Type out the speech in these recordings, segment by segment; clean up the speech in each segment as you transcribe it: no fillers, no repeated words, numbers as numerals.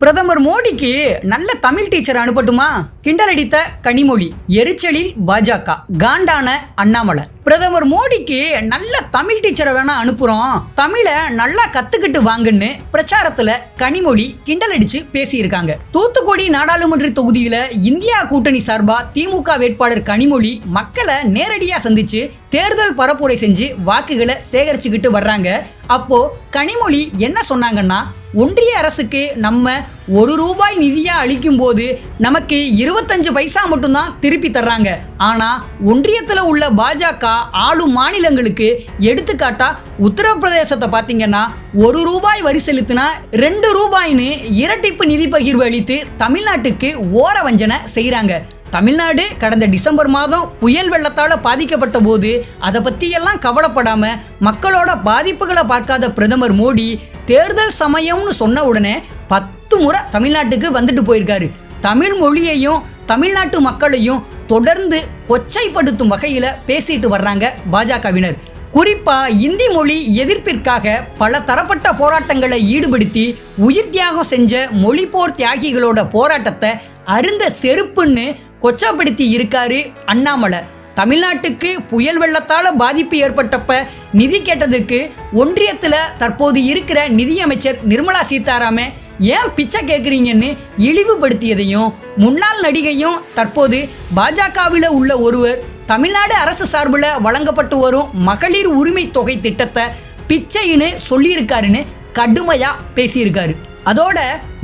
பிரதமர் மோடிக்கு நல்ல தமிழ் டீச்சர் அனுப்பட்டுமா? கிண்டல் அடித்த கனிமொழி, எரிச்சலில் பாஜக, காண்டான அண்ணாமலை. பிரதமர் மோடிக்கு நல்ல தமிழ் டீச்சரை வேணா அனுப்புறோம், தமிழை நல்லா கத்துக்கிட்டு வாங்கன்னு பிரச்சாரத்துல கனிமொழி கிண்டல் அடிச்சு பேசியிருக்காங்க. தூத்துக்குடி நாடாளுமன்ற தொகுதியில இந்தியா கூட்டணி சார்பா திமுக வேட்பாளர் கனிமொழி மக்களை நேரடியா சந்திச்சு தேர்தல் பரப்புரை செஞ்சு வாக்குகளை சேகரிச்சுக்கிட்டு வர்றாங்க. அப்போ கனிமொழி என்ன சொன்னாங்கன்னா, ஒன்றிய அரசுக்கு நம்ம ₹1 நிதியா அளிக்கும் போது நமக்கு 25 பைசா மட்டும்தான் திருப்பி தர்றாங்க. ஆனா ஒன்றியத்துல உள்ள பாஜக ஆளும் மாநிலங்களுக்கு, எடுத்துக்காட்டா உத்தரப்பிரதேசத்தை பார்த்தீங்கன்னா ₹1 வரி செலுத்தினா ₹2 இரட்டிப்பு நிதி பகிர்வு அளித்து தமிழ்நாட்டுக்கு ஓர வஞ்சனை செய்யறாங்க. தமிழ்நாடு கடந்த டிசம்பர் மாதம் புயல் வெள்ளத்தால் பாதிக்கப்பட்ட போது அதை பற்றியெல்லாம் கவலைப்படாம மக்களோட பாதிப்புகளை பார்க்காத பிரதமர் மோடி தேர்தல் சமயம்னு சொன்ன உடனே 10 முறை தமிழ்நாட்டுக்கு வந்துட்டு போயிருக்காரு. தமிழ் மொழியையும் தமிழ்நாட்டு மக்களையும் தொடர்ந்து கொச்சைப்படுத்தும் வகையில் பேசிட்டு வர்றாங்க பாஜகவினர். குறிப்பா இந்தி மொழி எதிர்ப்பிற்காக பல தரப்பட்ட போராட்டங்களை ஈடுபடுத்தி உயிர் தியாகம் செஞ்ச மொழிப்போர் தியாகிகளோட போராட்டத்தை அருந்த செருப்புன்னு கொச்சப்படுத்தி இருக்காரு அண்ணாமலை. தமிழ்நாட்டுக்கு புயல் வெள்ளத்தால் பாதிப்பு ஏற்பட்டப்ப நிதி கேட்டதுக்கு ஒன்றியத்தில் தற்போது இருக்கிற நிதியமைச்சர் நிர்மலா சீதாராமன் ஏன் பிச்சை கேட்குறீங்கன்னு இழிவுபடுத்தியதையும், முன்னாள் நடிகையும் தற்போது பாஜகவில் உள்ள ஒருவர் தமிழ்நாடு அரசு சார்பில் வழங்கப்பட்டு வரும் மகளிர் உரிமை தொகை திட்டத்தை பிச்சைன்னு சொல்லியிருக்காருன்னு கடுமையாக பேசியிருக்காரு. அதோட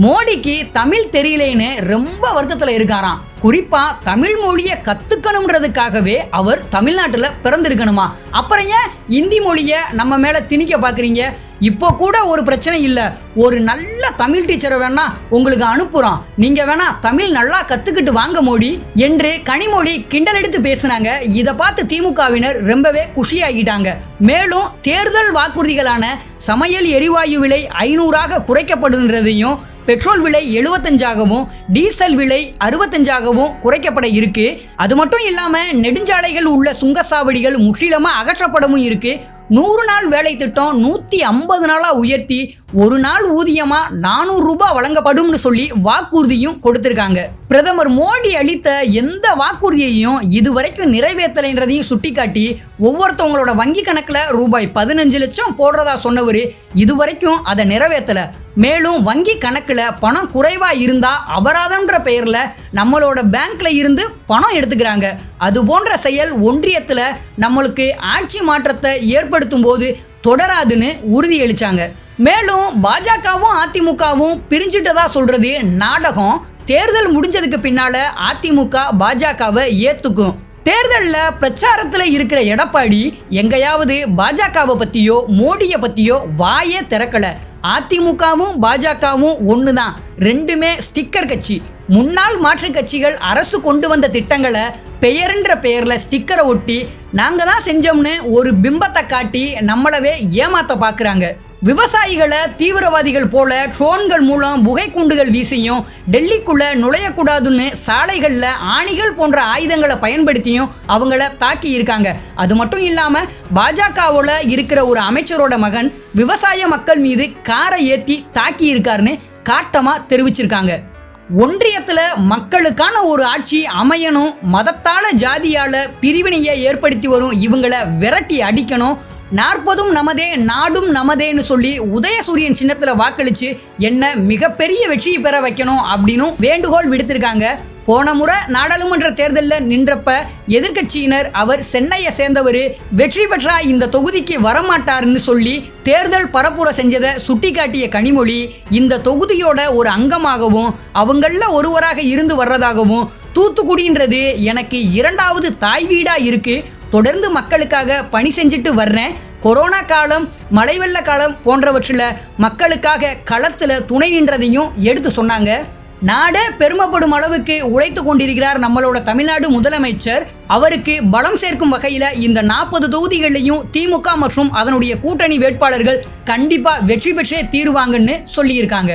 மோடிக்கு தமிழ் தெரியலேன்னு ரொம்ப வருத்தத்தில் இருக்காராம். குறிப்பா தமிழ் மொழியை கத்துக்கணும்ன்றதுக்காகவே அவர் தமிழ்நாட்டில் பிறந்திருக்கணுமா? அப்புறம் ஏன் இந்தி மொழியை நம்ம மேலே திணிக்க பார்க்குறீங்க? இப்போ கூட ஒரு பிரச்சனை இல்லை, ஒரு நல்ல தமிழ் டீச்சரை வேணா உங்களுக்கு அனுப்புகிறோம், நீங்கள் வேணா தமிழ் நல்லா கற்றுக்கிட்டு வாங்க மோடி என்று கனிமொழி கிண்டல் எடுத்து பேசினாங்க. இதை பார்த்து திமுகவினர் ரொம்பவே குஷியாகிட்டாங்க. மேலும் தேர்தல் வாக்குறுதிகளான சமையல் எரிவாயு விலை 500 குறைக்கப்படுகின்றதையும், பெட்ரோல் விலை 75ஆகவும் டீசல் விலை 65ஆகவும் குறைக்கப்பட இருக்கு. அது மட்டும் இல்லாமல் நெடுஞ்சாலைகள் உள்ள சுங்கசாவடிகள் முற்றிலுமாக அகற்றப்படவும் இருக்கு. 100 நாள் வேலை திட்டம் 150 நாளாக உயர்த்தி ஒரு நாள் ஊதியமா ₹400 வழங்கப்படும்னு சொல்லி வாக்குறுதியும் கொடுத்திருக்காங்க. பிரதமர் மோடி அளித்த எந்த வாக்குறுதியையும் இதுவரைக்கும் நிறைவேற்றலைன்றதையும் சுட்டிக்காட்டி ஒவ்வொருத்தவங்களோட வங்கி கணக்கில் ₹15 லட்சம் போடுறதா சொன்னவர் இதுவரைக்கும் அதை நிறைவேற்றலை. மேலும் வங்கி கணக்கில் பணம் குறைவாக இருந்தால் அபராதம்ன்ற பெயரில் நம்மளோட பேங்க்ல இருந்து பணம் எடுத்துக்கிறாங்க. அது போன்ற செயல் ஒன்றியத்தில் நம்மளுக்கு ஆட்சி மாற்றத்தை ஏற்படுத்தும் போது தொடராதுன்னு உறுதியளித்தாங்க. மேலும் பாஜகவும் அதிமுகவும் பிரிஞ்சுட்டதா சொல்றது நாடகம். தேர்தல் முடிஞ்சதுக்கு பின்னால அதிமுக பாஜகவை ஏத்துக்கும். தேர்தலில் பிரச்சாரத்தில் இருக்கிற எடப்பாடி எங்கேயாவது பாஜகவை பற்றியோ மோடியை பற்றியோ வாயே திறக்கலை. அதிமுகவும் பாஜகவும் ஒன்று தான், ரெண்டுமே ஸ்டிக்கர் கட்சி. முன்னாள் மாற்றுக் கட்சிகள் அரசு கொண்டு வந்த திட்டங்களை பெயர்ன்ற பெயரில் ஸ்டிக்கரை ஒட்டி நாங்கள் தான் செஞ்சோம்னு ஒரு பிம்பத்தை காட்டி நம்மளவே ஏமாற்ற பார்க்குறாங்க. விவசாயிகளை தீவிரவாதிகள் போல ட்ரோன்கள் மூலம் புகைக்குண்டுகள் வீசியும், டெல்லிக்குள்ள நுழையக்கூடாதுன்னு சாலைகளில் ஆணிகள் போன்ற ஆயுதங்களை பயன்படுத்தியும் அவங்கள தாக்கி இருக்காங்க. அது மட்டும் இல்லாமல் பாஜகவில் இருக்கிற ஒரு அமைச்சரோட மகன் விவசாய மக்கள் மீது காரை ஏற்றி தாக்கி இருக்காருன்னு காட்டமாக தெரிவிச்சிருக்காங்க. ஒன்றியத்தில் மக்களுக்கான ஒரு ஆட்சி அமையணும், மதத்தால ஜாதியால பிரிவினையை ஏற்படுத்தி வரும் இவங்களை விரட்டி அடிக்கணும், 40ம் நமதே நாடும் நமதேன்னு சொல்லி உதயசூரியன் சின்னத்தில் வாக்களிச்சு என்ன மிகப்பெரிய வெற்றியை பெற வைக்கணும் அப்படின்னு வேண்டுகோள் விடுத்திருக்காங்க. போன முறை நாடாளுமன்ற தேர்தலில் நின்றப்ப எதிர்கட்சியினர் அவர் சென்னையை சேர்ந்தவர், வெற்றி பெற்றா இந்த தொகுதிக்கு வரமாட்டாருன்னு சொல்லி தேர்தல் பரப்புரை செஞ்சதை சுட்டிக்காட்டிய கனிமொழி இந்த தொகுதியோட ஒரு அங்கமாகவும் அவங்கள ஒருவராக இருந்து வர்றதாகவும், தூத்துக்குடின்றது எனக்கு 2வது தாய் வீடா இருக்கு, தொடர்ந்து மக்களுக்காக பணி செஞ்சுட்டு வர்றேன், கொரோனா காலம் மழை வெள்ள காலம் போன்றவற்றில் மக்களுக்காக களத்தில் துணை நின்றதையும் எடுத்து சொன்னாங்க. நாடே பெருமைப்படும் அளவுக்கு உழைத்து கொண்டிருக்கிறார் நம்மளோட தமிழ்நாடு முதலமைச்சர். அவருக்கு பலம் சேர்க்கும் வகையில் இந்த 40 தொகுதிகளையும் திமுக மற்றும் அதனுடைய கூட்டணி வேட்பாளர்கள் கண்டிப்பாக வெற்றி பெற்றே தீருவாங்கன்னு சொல்லியிருக்காங்க.